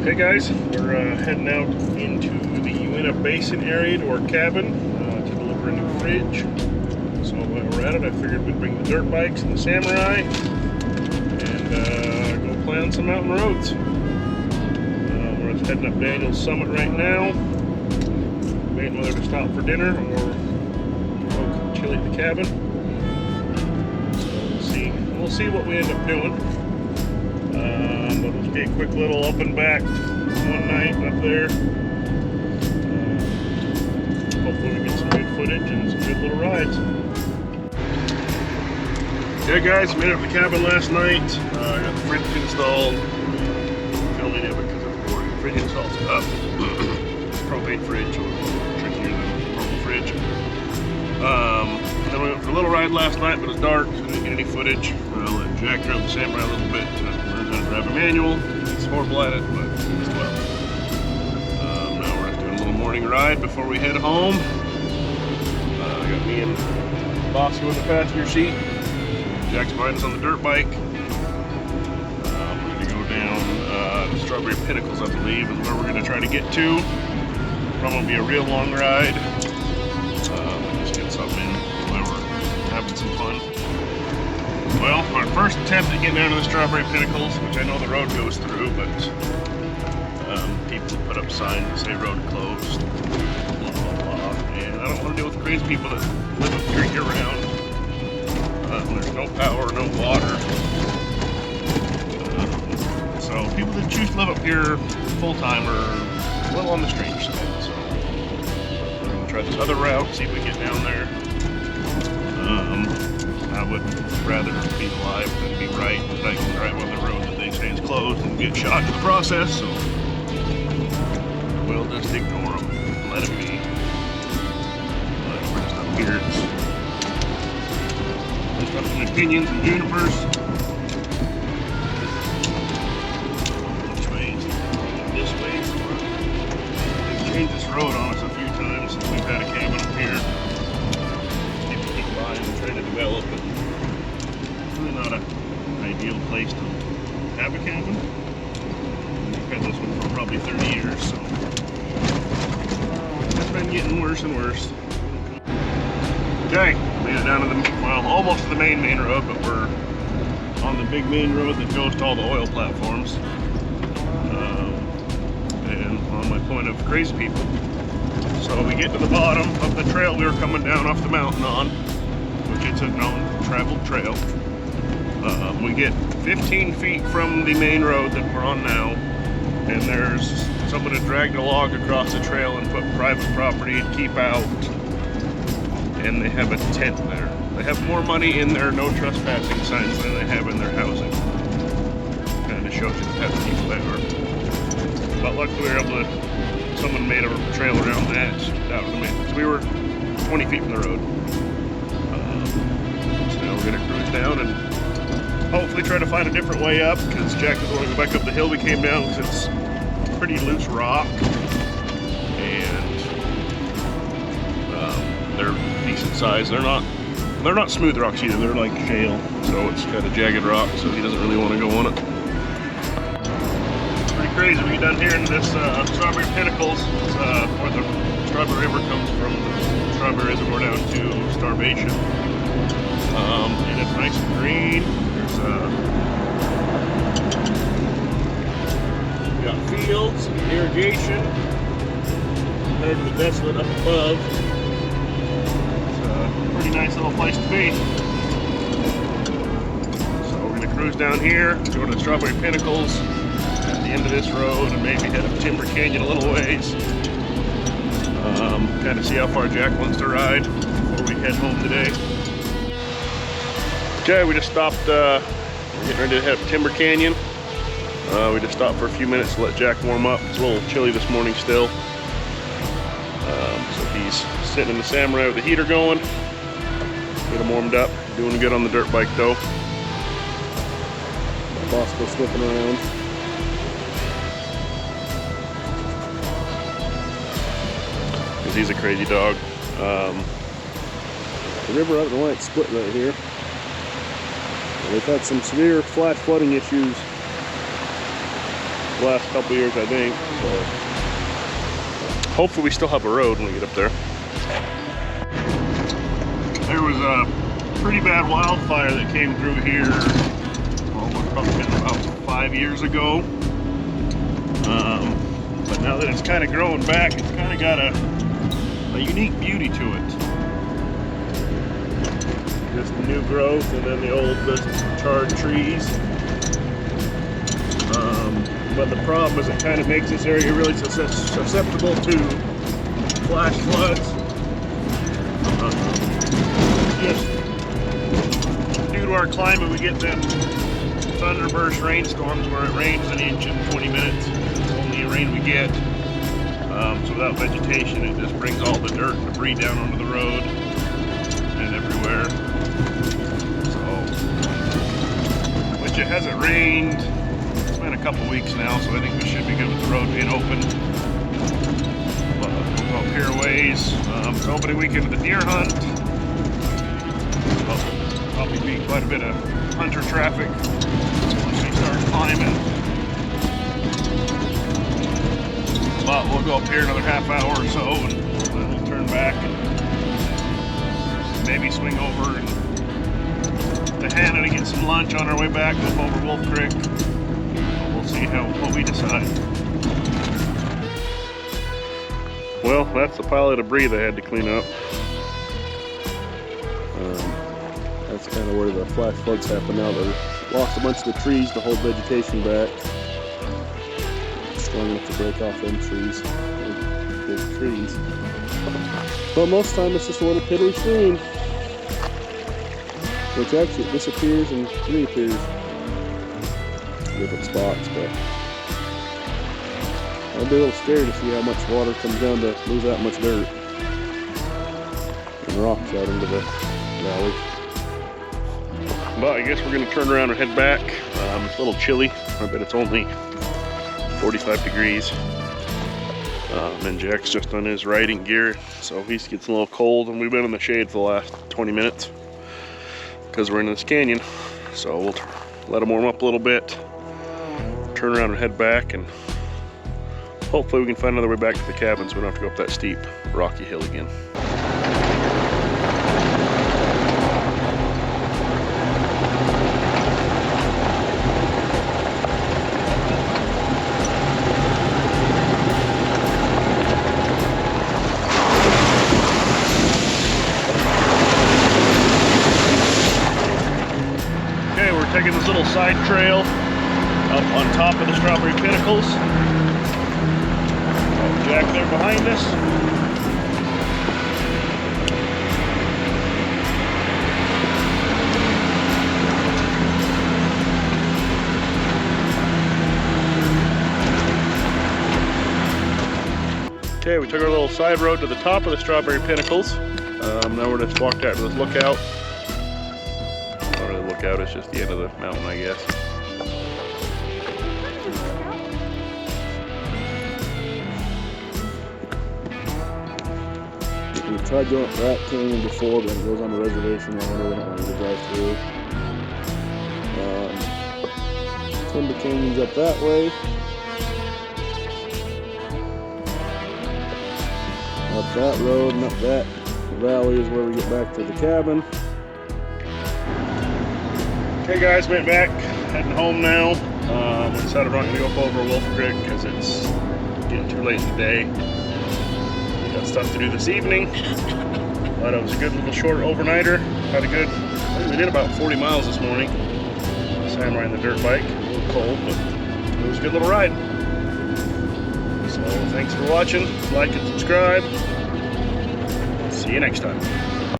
Hey guys, we're heading out into the Uinta Basin area to our cabin to deliver a new fridge. So while we're at it, I figured we'd bring the dirt bikes and the Samurai and go play on some mountain roads. We're heading up Daniel's Summit right now, debating whether to stop for dinner or go chilly at the cabin. So we'll see what we end up doing. But it'll be a quick little up and back one night up there. Hopefully we get some good footage and some good little rides. Yeah guys, made it up the cabin last night. I got the fridge installed. Filming it because it's boring. The fridge installed up. Propane fridge, so it's trickier than a normal fridge. Then we went for a little ride last night, but it was dark, so we didn't get any footage. I'll let Jack drive the Samurai a little bit. Learn how to drive a manual. He's horrible at it, but he's well. Now we're just doing a little morning ride before we head home. I got me and Bosco in the passenger seat. Jack's behind us on the dirt bike. We're going to go down to Strawberry Pinnacles, I believe, is where we're going to try to get to. Probably be a real long ride. Just get something in while we're having some fun. Well, our first attempt at getting down to the Strawberry Pinnacles, which I know the road goes through, but people put up signs that say road closed, blah, blah, blah. And I don't want to deal with crazy people that live up here year round. There's no power, no water. So people that choose to live up here full-time are a little on the strange side. So we're going to try this other route, see if we get down there. I would rather be alive than be right, but I can drive on the road that they say is closed and get shot in the process, so we'll just ignore them and let it be. But we're just up here. It's got some opinions and junipers. Which way? This way. They've changed this road on us a few times since we've had a cabin up here. People keep buying and trying to develop it. Really not an ideal place to have a cabin. We've had this one for probably 30 years, so it's been getting worse and worse. Okay, made it down to the, well, almost to the main road, but we're on the big main road that goes to all the oil platforms. And on my point of crazy people. So we get to the bottom of the trail we were coming down off the mountain on, which is a known traveled trail. We get 15 feet from the main road that we're on now, and there's someone that dragged a log across the trail and put private property and keep out, and they have a tent there. They have more money in their no trespassing signs than they have in their housing. Kind of shows you the type of people they are. But luckily we were able to, someone made a trail around that. That was amazing. So we were 20 feet from the road. So now we're gonna cruise down and hopefully try to find a different way up, because Jack doesn't want to go back up the hill we came down because it's pretty loose rock, and they're decent size. They're not smooth rocks either. They're like shale, so it's kind of jagged rock. So he doesn't really want to go on it. It's pretty crazy. We get down here in this Strawberry Pinnacles. It's where the Strawberry River comes from. The Strawberry Reservoir down to Starvation, and it's nice and green. We've got fields, irrigation, compared to the desolate up above. It's a pretty nice little place to be. So we're going to cruise down here, go to the Strawberry Pinnacles at the end of this road, and maybe head up Timber Canyon a little ways. Kind of see how far Jack wants to ride before we head home today. Okay, we just stopped, we're getting ready to head up Timber Canyon. We just stopped for a few minutes to let Jack warm up. It's a little chilly this morning still. So he's sitting in the Samurai with the heater going. Get him warmed up. Doing good on the dirt bike though. Bosco sniffing around. Because he's a crazy dog. The river out in the light split right here. We've had some severe flash flooding issues the last couple years, I think. So hopefully we still have a road when we get up there. There was a pretty bad wildfire that came through here, well, it's probably been about 5 years ago. But now that it's kind of growing back, it's kind of got a unique beauty to it. Just the new growth and then the old charred trees. But the problem is it kind of makes this area really susceptible to flash floods. Just due to our climate, we get them thunderburst rainstorms where it rains an inch in 20 minutes. It's only the rain we get. So without vegetation, it just brings all the dirt and debris down onto the road and everywhere. So, which it hasn't rained. It's been a couple weeks now, so I think we should be good with the road being open. But we'll go up here a ways. It's opening weekend of the deer hunt. Well, probably be quite a bit of hunter traffic once we start climbing. But we'll go up here another half hour or so, and then we'll turn back and maybe swing over to Hannah to get some lunch on our way back up over Wolf Creek. We'll see what we decide. Well, that's the pile of debris they had to clean up. That's kind of where the flash floods happen now. They lost a bunch of the trees to hold vegetation back. Strong enough to break off them trees. Big trees. But most of the time it's just a little piddly stream. Which actually disappears and reappears in different spots, but I'd be a little scared to see how much water comes down to lose that much dirt and rocks out into the valley. But I guess we're going to turn around and head back. It's a little chilly. I bet it's only 45 degrees. And Jack's just on his riding gear, so he's getting a little cold, and we've been in the shade for the last 20 minutes because we're in this canyon. So we'll let him warm up a little bit, turn around and head back, and hopefully we can find another way back to the cabin so we don't have to go up that steep rocky hill again. Taking this little side trail up on top of the Strawberry Pinnacles. Jack there behind us. Okay, we took our little side road to the top of the Strawberry Pinnacles. Now we're just walked out to this lookout. Out, it's just the end of the mountain, I guess. We tried going up that canyon before, but it goes on the reservation. I don't want to drive through. Timber Canyon's up that way. Up that road and up that valley is where we get back to the cabin. Okay guys, went back, heading home now. We decided we're not going to go up over Wolf Creek because it's getting too late in the day. We got stuff to do this evening. But it was a good little short overnighter. I think we did about 40 miles this morning. Sam riding the dirt bike, a little cold, but it was a good little ride. So thanks for watching, like and subscribe. See you next time.